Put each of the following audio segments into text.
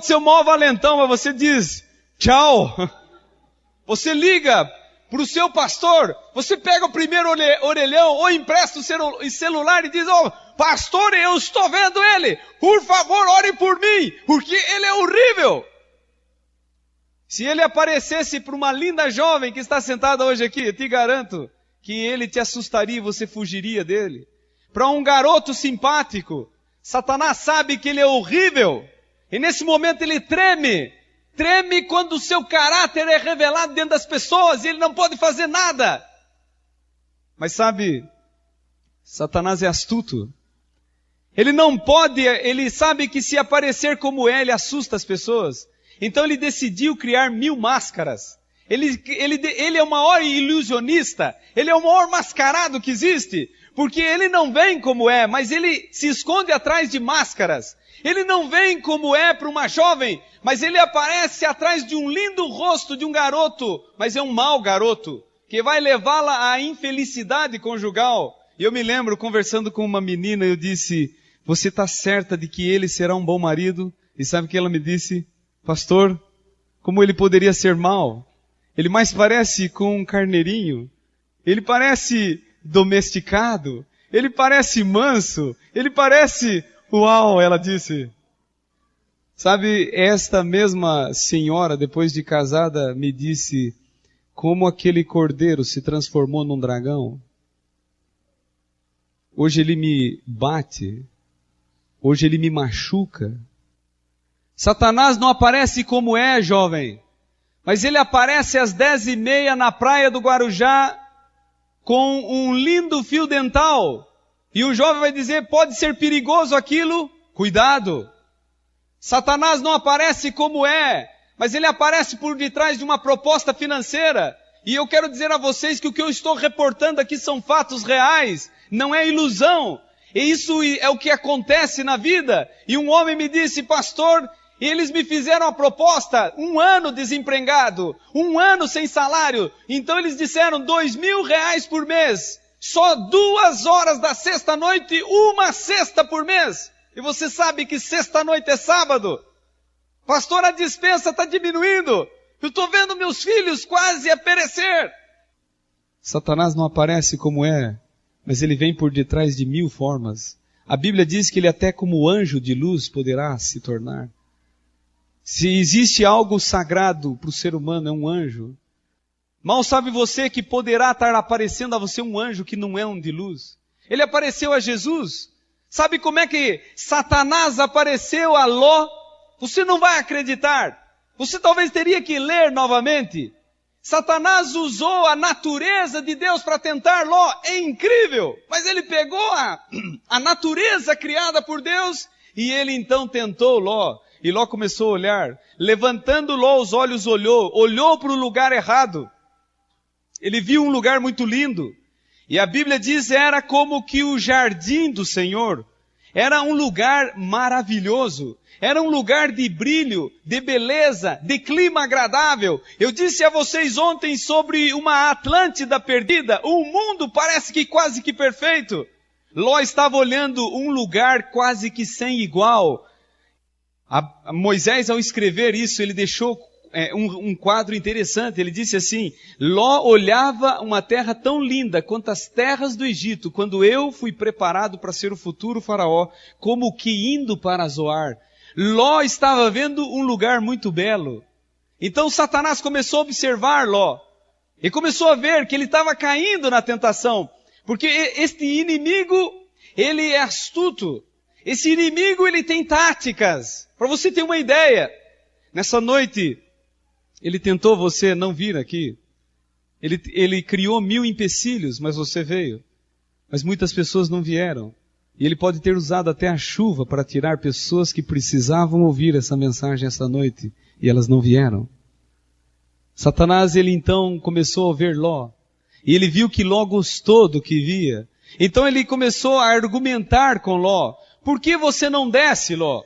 Você é o maior valentão, mas você diz tchau. Você liga para o seu pastor, você pega o primeiro orelhão ou empresta o celular e diz, pastor, eu estou vendo ele, por favor, ore por mim, porque ele é horrível. Se ele aparecesse para uma linda jovem que está sentada hoje aqui, eu te garanto que ele te assustaria e você fugiria dele. Para um garoto simpático, Satanás sabe que ele é horrível, e nesse momento ele treme quando o seu caráter é revelado dentro das pessoas e ele não pode fazer nada. Mas sabe, Satanás é astuto. Ele não pode, ele sabe que se aparecer como ele assusta as pessoas. Então ele decidiu criar 1000 máscaras. Ele é o maior ilusionista, ele é o maior mascarado que existe, porque ele não vem como é, mas ele se esconde atrás de máscaras. Ele não vem como é para uma jovem, mas ele aparece atrás de um lindo rosto de um garoto, mas é um mau garoto, que vai levá-la à infelicidade conjugal. E eu me lembro, conversando com uma menina, eu disse, você está certa de que ele será um bom marido? E sabe o que ela me disse? Pastor, como ele poderia ser mau? Ele mais parece com um carneirinho, ele parece domesticado, ele parece manso, ele parece... Uau, ela disse. Sabe, esta mesma senhora, depois de casada, me disse como aquele cordeiro se transformou num dragão. Hoje ele me bate, hoje ele me machuca. Satanás não aparece como é, jovem, mas ele aparece às 10h30 na praia do Guarujá com um lindo fio dental. E o jovem vai dizer, pode ser perigoso aquilo? Cuidado! Satanás não aparece como é, mas ele aparece por detrás de uma proposta financeira. E eu quero dizer a vocês que o que eu estou reportando aqui são fatos reais, não é ilusão. E isso é o que acontece na vida. E um homem me disse, pastor, eles me fizeram a proposta, 1 ano desempregado, 1 ano sem salário. Então eles disseram, R$2.000 por mês. Só 2 horas da sexta-noite, 1 sexta por mês. E você sabe que sexta-noite é sábado. Pastor, a dispensa está diminuindo. Eu estou vendo meus filhos quase a perecer. Satanás não aparece como é, mas ele vem por detrás de 1000 formas. A Bíblia diz que ele até como anjo de luz poderá se tornar. Se existe algo sagrado para o ser humano, é um anjo. Mal sabe você que poderá estar aparecendo a você um anjo que não é um de luz. Ele apareceu a Jesus. Sabe como é que Satanás apareceu a Ló? Você não vai acreditar. Você talvez teria que ler novamente. Satanás usou a natureza de Deus para tentar Ló. É incrível. Mas ele pegou a natureza criada por Deus e ele então tentou Ló. E Ló começou a olhar. Levantando Ló os olhos, olhou para o lugar errado. Ele viu um lugar muito lindo. E a Bíblia diz, era como que o jardim do Senhor. Era um lugar maravilhoso. Era um lugar de brilho, de beleza, de clima agradável. Eu disse a vocês ontem sobre uma Atlântida perdida. O mundo parece que quase que perfeito. Ló estava olhando um lugar quase que sem igual. Moisés, ao escrever isso, ele deixou um quadro interessante. Ele disse assim, Ló olhava uma terra tão linda quanto as terras do Egito, quando eu fui preparado para ser o futuro faraó, como que indo para Zoar. Ló estava vendo um lugar muito belo. Então Satanás começou a observar Ló, e começou a ver que ele estava caindo na tentação, porque este inimigo, ele é astuto. Esse inimigo, ele tem táticas. Para você ter uma ideia, nessa noite, ele tentou você não vir aqui. Ele criou 1000 empecilhos, mas você veio. Mas muitas pessoas não vieram. E ele pode ter usado até a chuva para tirar pessoas que precisavam ouvir essa mensagem essa noite. E elas não vieram. Satanás, ele então começou a ver Ló. E ele viu que Ló gostou do que via. Então ele começou a argumentar com Ló. Por que você não desce, Ló?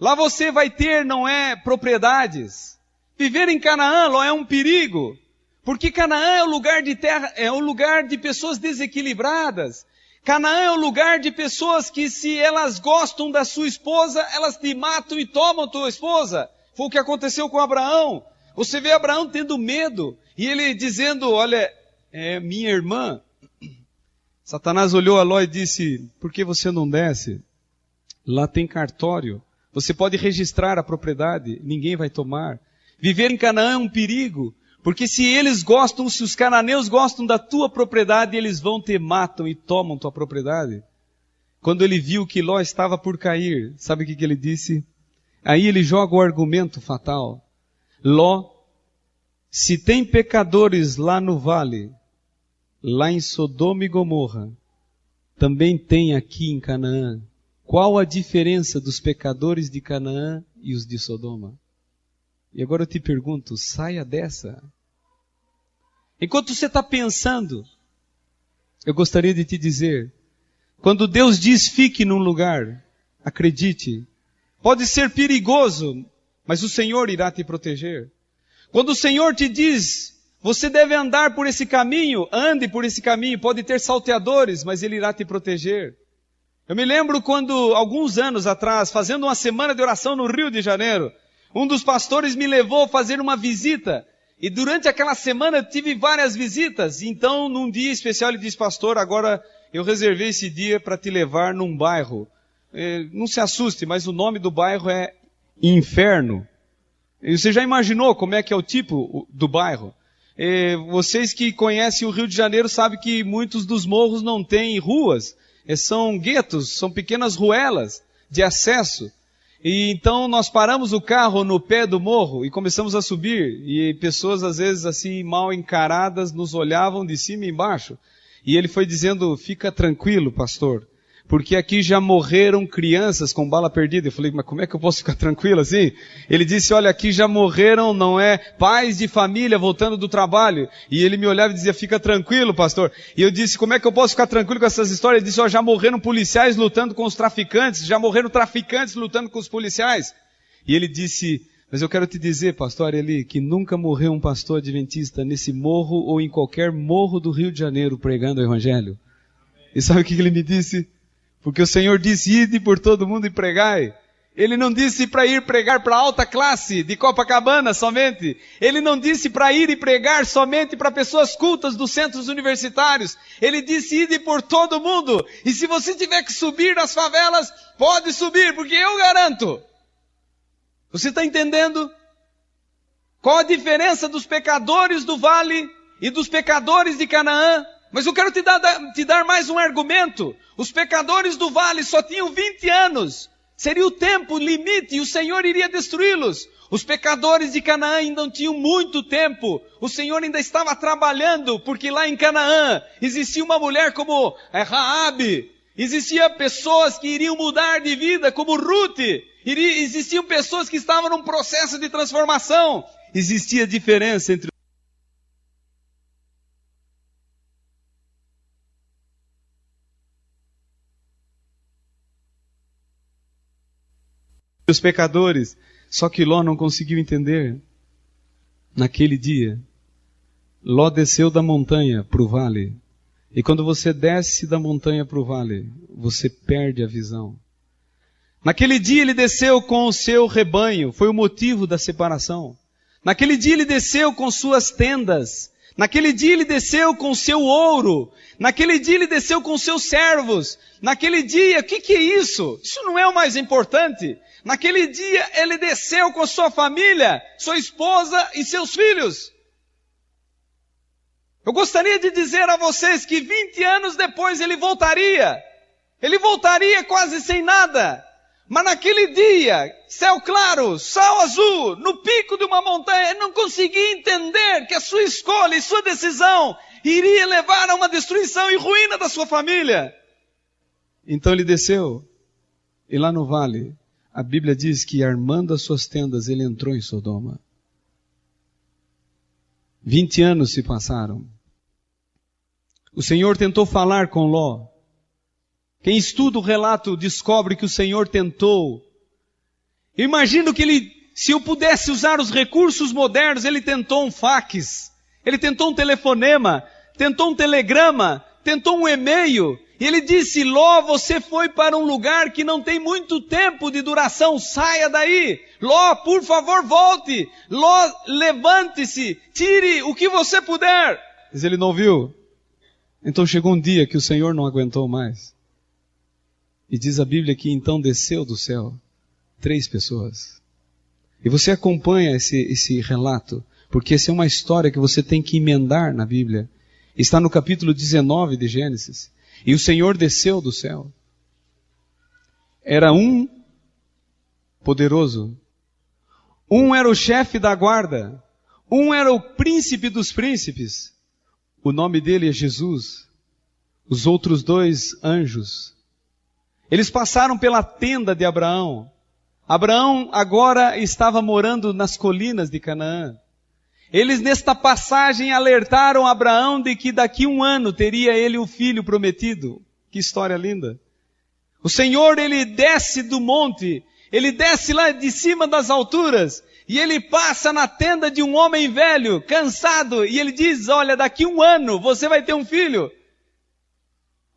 Lá você vai ter, não é, propriedades. Viver em Canaã, Ló, é um perigo. Porque Canaã é o lugar de terra, é o lugar de pessoas desequilibradas. Canaã é o lugar de pessoas que, se elas gostam da sua esposa, elas te matam e tomam tua esposa. Foi o que aconteceu com Abraão. Você vê Abraão tendo medo, e ele dizendo, olha, é minha irmã. Satanás olhou a Ló e disse, por que você não desce? Lá tem cartório. Você pode registrar a propriedade, ninguém vai tomar. Viver em Canaã é um perigo, porque se os cananeus gostam da tua propriedade, eles vão te matam e tomam tua propriedade. Quando ele viu que Ló estava por cair, sabe o que ele disse? Aí ele joga o argumento fatal. Ló, se tem pecadores lá no vale, lá em Sodoma e Gomorra, também tem aqui em Canaã. Qual a diferença dos pecadores de Canaã e os de Sodoma? E agora eu te pergunto, saia dessa. Enquanto você está pensando, eu gostaria de te dizer, quando Deus diz fique num lugar, acredite, pode ser perigoso, mas o Senhor irá te proteger. Quando o Senhor te diz, você deve andar por esse caminho, ande por esse caminho, pode ter salteadores, mas Ele irá te proteger. Eu me lembro quando, alguns anos atrás, fazendo uma semana de oração no Rio de Janeiro, um dos pastores me levou a fazer uma visita, e durante aquela semana eu tive várias visitas. Então, num dia especial, ele disse, pastor, agora eu reservei esse dia para te levar num bairro. Não se assuste, mas o nome do bairro é Inferno. E você já imaginou como é que é o tipo do bairro? Vocês que conhecem o Rio de Janeiro sabem que muitos dos morros não têm ruas. São guetos, são pequenas ruelas de acesso. E então nós paramos o carro no pé do morro e começamos a subir. E pessoas às vezes assim mal encaradas nos olhavam de cima e embaixo. E ele foi dizendo, fica tranquilo, pastor, porque aqui já morreram crianças com bala perdida. Eu falei, mas como é que eu posso ficar tranquilo assim? Ele disse, olha, aqui já morreram, não é, pais de família voltando do trabalho. E ele me olhava e dizia, fica tranquilo, pastor. E eu disse, como é que eu posso ficar tranquilo com essas histórias? Ele disse, ó, já morreram policiais lutando com os traficantes, já morreram traficantes lutando com os policiais. E ele disse, mas eu quero te dizer, pastor Eli, que nunca morreu um pastor adventista nesse morro ou em qualquer morro do Rio de Janeiro pregando o evangelho. E sabe o que ele me disse? Porque o Senhor disse, ide por todo mundo e pregai. Ele não disse para ir pregar para a alta classe de Copacabana somente. Ele não disse para ir e pregar somente para pessoas cultas dos centros universitários. Ele disse, ide por todo mundo. E se você tiver que subir nas favelas, pode subir, porque eu garanto. Você está entendendo? Qual a diferença dos pecadores do vale e dos pecadores de Canaã? Mas eu quero te dar mais um argumento. Os pecadores do vale só tinham 20 anos. Seria o tempo limite e o Senhor iria destruí-los. Os pecadores de Canaã ainda não tinham muito tempo. O Senhor ainda estava trabalhando, porque lá em Canaã existia uma mulher como Raabe. Existiam pessoas que iriam mudar de vida, como Ruth. Existiam pessoas que estavam num processo de transformação. Existia diferença entre os pecadores. Só que Ló não conseguiu entender. Naquele dia, Ló desceu da montanha para o vale. E quando você desce da montanha para o vale, você perde a visão. Naquele dia ele desceu com o seu rebanho, foi o motivo da separação. Naquele dia ele desceu com suas tendas. Naquele dia ele desceu com o seu ouro. Naquele dia ele desceu com seus servos. Naquele dia, o que é isso? Isso não é o mais importante. Naquele dia ele desceu com sua família, sua esposa e seus filhos. Eu gostaria de dizer a vocês que 20 anos depois ele voltaria. Ele voltaria quase sem nada. Mas naquele dia, céu claro, sol azul, no pico de uma montanha, ele não conseguia entender que a sua escolha e sua decisão iria levar a uma destruição e ruína da sua família. Então ele desceu, e lá no vale, a Bíblia diz que armando as suas tendas, ele entrou em Sodoma. 20 anos se passaram. O Senhor tentou falar com Ló. Quem estuda o relato descobre que o Senhor tentou. Eu imagino que ele, se eu pudesse usar os recursos modernos, ele tentou um fax, ele tentou um telefonema, tentou um telegrama, tentou um e-mail. E ele disse: Ló, você foi para um lugar que não tem muito tempo de duração, saia daí. Ló, por favor, volte. Ló, levante-se, tire o que você puder. Mas ele não ouviu. Então chegou um dia que o Senhor não aguentou mais. E diz a Bíblia que então desceu do céu 3 pessoas. E você acompanha esse relato, porque essa é uma história que você tem que emendar na Bíblia. Está no capítulo 19 de Gênesis. E o Senhor desceu do céu. Era um poderoso. Um era o chefe da guarda. Um era o príncipe dos príncipes. O nome dele é Jesus. Os outros 2 anjos. Eles passaram pela tenda de Abraão. Abraão agora estava morando nas colinas de Canaã. Eles nesta passagem alertaram Abraão de que daqui 1 ano teria ele o filho prometido. Que história linda. O Senhor, ele desce do monte, ele desce lá de cima das alturas, e ele passa na tenda de um homem velho, cansado, e ele diz: olha, daqui 1 ano você vai ter um filho.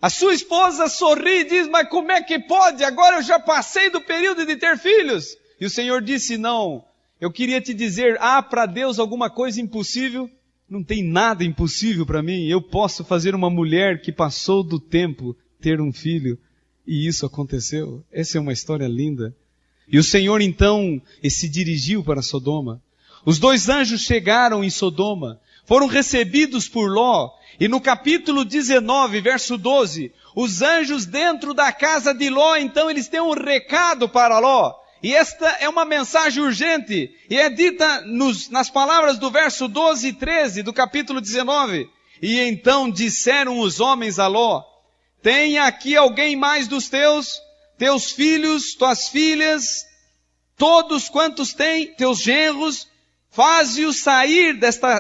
A sua esposa sorri e diz: mas como é que pode? Agora eu já passei do período de ter filhos. E o Senhor disse: não. Eu queria te dizer, há para Deus alguma coisa impossível? Não tem nada impossível para mim. Eu posso fazer uma mulher que passou do tempo ter um filho. E isso aconteceu. Essa é uma história linda. E o Senhor então se dirigiu para Sodoma. Os 2 anjos chegaram em Sodoma. Foram recebidos por Ló. E no capítulo 19, verso 12, os anjos dentro da casa de Ló, então eles têm um recado para Ló. E esta é uma mensagem urgente, e é dita nas palavras do verso 12 e 13 do capítulo 19. E então disseram os homens a Ló: tem aqui alguém mais dos teus filhos, tuas filhas, todos quantos têm, teus genros, faze-os sair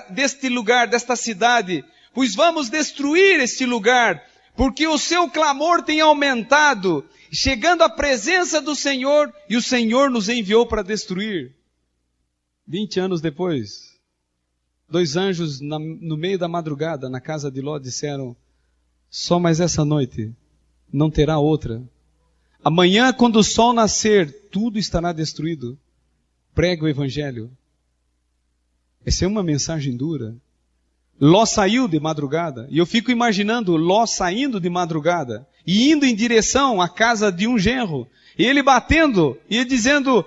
deste lugar, desta cidade, pois vamos destruir este lugar, porque o seu clamor tem aumentado, chegando à presença do Senhor, e o Senhor nos enviou para destruir. 20 anos depois, 2 anjos no meio da madrugada, na casa de Ló, disseram: só mais essa noite, não terá outra. Amanhã, quando o sol nascer, tudo estará destruído. Prega o Evangelho. Essa é uma mensagem dura. Ló saiu de madrugada, e eu fico imaginando Ló saindo de madrugada, e indo em direção à casa de um genro, e ele batendo, e dizendo: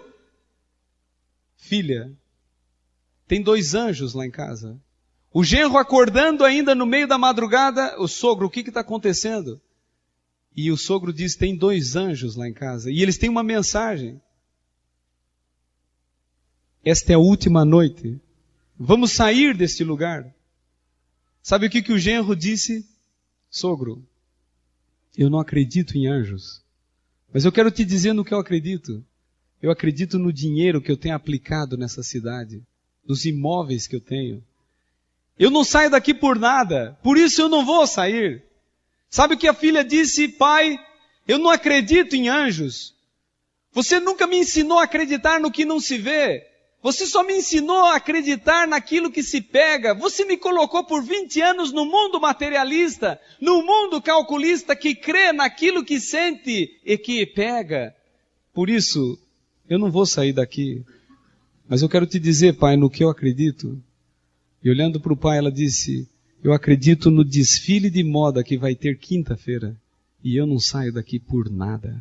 filha, tem 2 anjos lá em casa. O genro acordando ainda no meio da madrugada: o sogro, o que está acontecendo? E o sogro diz: tem 2 anjos lá em casa, e eles têm uma mensagem. Esta é a última noite, vamos sair deste lugar. Sabe o que o genro disse? Sogro, eu não acredito em anjos, mas eu quero te dizer no que eu acredito. Eu acredito no dinheiro que eu tenho aplicado nessa cidade, nos imóveis que eu tenho. Eu não saio daqui por nada, por isso eu não vou sair. Sabe o que a filha disse? Pai, eu não acredito em anjos. Você nunca me ensinou a acreditar no que não se vê. Você só me ensinou a acreditar naquilo que se pega. Você me colocou por 20 anos no mundo materialista, no mundo calculista que crê naquilo que sente e que pega. Por isso, eu não vou sair daqui. Mas eu quero te dizer, pai, no que eu acredito. E olhando para o pai, ela disse: eu acredito no desfile de moda que vai ter quinta-feira. E eu não saio daqui por nada.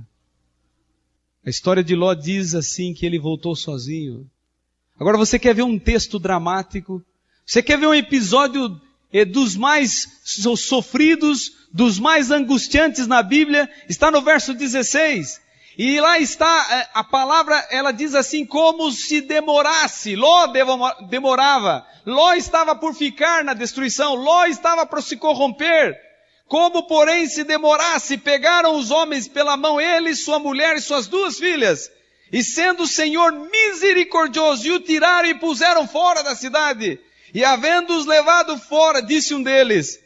A história de Ló diz assim que ele voltou sozinho. Agora você quer ver um texto dramático? Você quer ver um episódio dos mais sofridos, dos mais angustiantes na Bíblia? Está no verso 16. E lá está, a palavra, ela diz assim: como se demorasse. Ló demorava. Ló estava por ficar na destruição. Ló estava por se corromper. Como, porém, se demorasse, pegaram os homens pela mão, ele, sua mulher e suas 2 filhas. E sendo o Senhor misericordioso, e o tiraram e puseram fora da cidade. E havendo-os levado fora, disse um deles: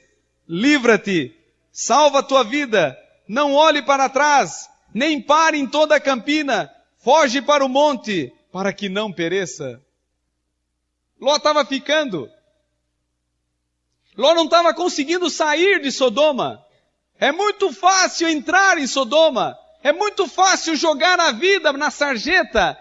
livra-te, salva a tua vida, não olhe para trás, nem pare em toda a campina, foge para o monte, para que não pereça. Ló estava ficando. Ló não estava conseguindo sair de Sodoma. É muito fácil entrar em Sodoma. É muito fácil jogar a vida na sarjeta